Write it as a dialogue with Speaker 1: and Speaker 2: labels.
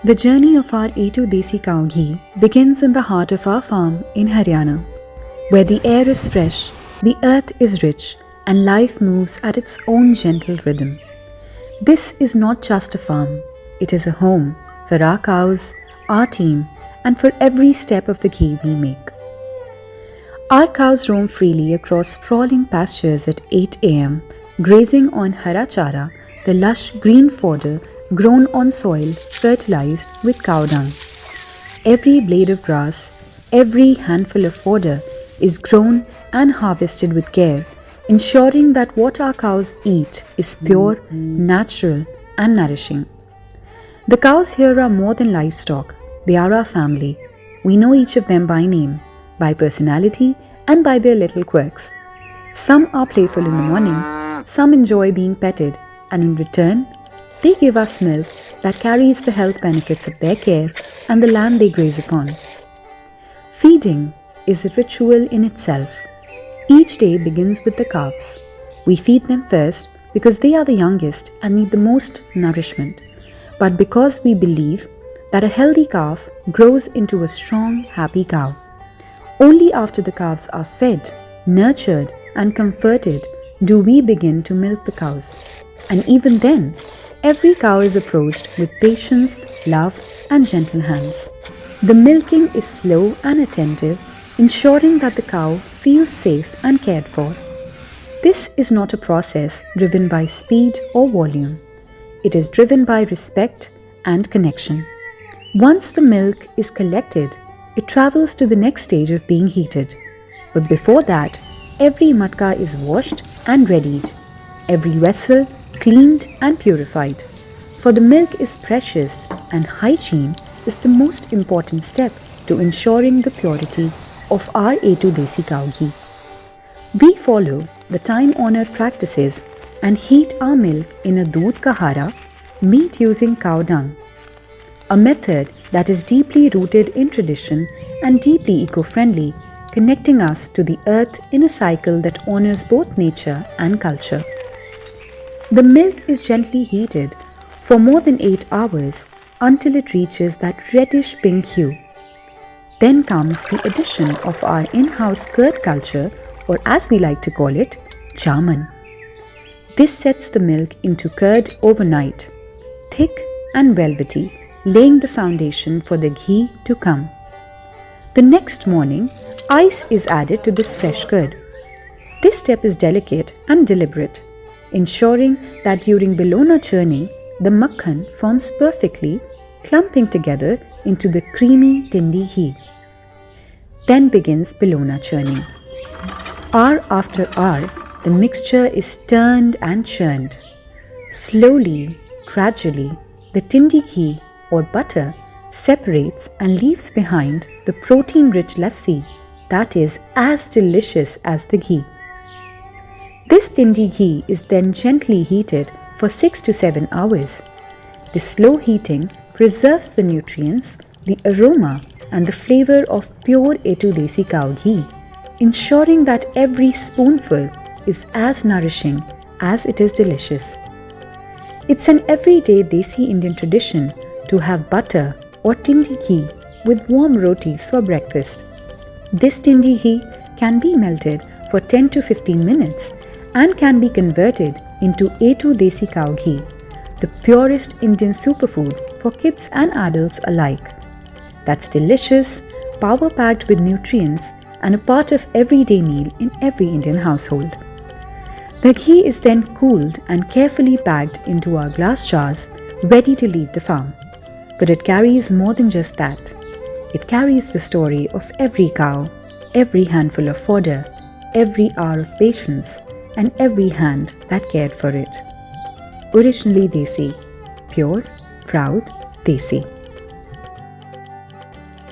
Speaker 1: The journey of our A2 Desi cow ghee begins in the heart of our farm in Haryana, where the air is fresh, the earth is rich, and life moves at its own gentle rhythm. This is not just a farm, it is a home for our cows, our team, and for every step of the ghee we make. Our cows roam freely across sprawling pastures at 8 am, grazing on hara chara, the lush green fodder grown on soil fertilized with cow dung. Every blade of grass, every handful of fodder is grown and harvested with care, ensuring that what our cows eat is pure, natural, and nourishing. The cows here are more than livestock, they are our family. We know each of them by name, by personality, and by their little quirks. Some are playful in the morning, some enjoy being petted, and in return, they give us milk that carries the health benefits of their care and the land they graze upon. Feeding is a ritual in itself. Each day begins with the calves. We feed them first because they are the youngest and need the most nourishment, but because we believe that a healthy calf grows into a strong, happy cow. Only after the calves are fed, nurtured, and comforted do we begin to milk the cows. And even then, every cow is approached with patience, love, and gentle hands. The milking is slow and attentive, ensuring that the cow feels safe and cared for. This is not a process driven by speed or volume. It is driven by respect and connection. Once the milk is collected, it travels to the next stage of being heated. But before that, every matka is washed and readied, every vessel cleaned and purified. For the milk is precious and hygiene is the most important step to ensuring the purity of our A2 Desi cow ghee. We follow the time-honored practices and heat our milk in a doodh ka hara made using cow dung, a method that is deeply rooted in tradition and deeply eco-friendly, connecting us to the earth in a cycle that honors both nature and culture. The milk is gently heated for more than 8 hours until it reaches that reddish pink hue. Then comes the addition of our in-house curd culture, or as we like to call it, jamun. This sets the milk into curd overnight, thick and velvety, laying the foundation for the ghee to come. The next morning, ice is added to this fresh curd. This step is delicate and deliberate, ensuring that during Bilona churning, the makhan forms perfectly, clumping together into the creamy tindi ghee. Then begins Bilona churning. Hour after hour, the mixture is turned and churned. Slowly, gradually, the tindi ghee or butter separates and leaves behind the protein-rich lassi that is as delicious as the ghee. This tindi ghee is then gently heated for 6 to 7 hours. This slow heating preserves the nutrients, the aroma, and the flavor of pure A2 Desi cow ghee, ensuring that every spoonful is as nourishing as it is delicious. It's an everyday Desi Indian tradition to have butter or tindi ghee with warm rotis for breakfast. This tindi ghee can be melted for 10 to 15 minutes and can be converted into A2 Desi cow ghee, the purest Indian superfood for kids and adults alike. That's delicious, power-packed with nutrients, and a part of everyday meal in every Indian household. The ghee is then cooled and carefully packed into our glass jars, ready to leave the farm. But it carries more than just that. It carries the story of every cow, every handful of fodder, every hour of patience, and every hand that cared for it. Originally Desi, pure, proud, Desi.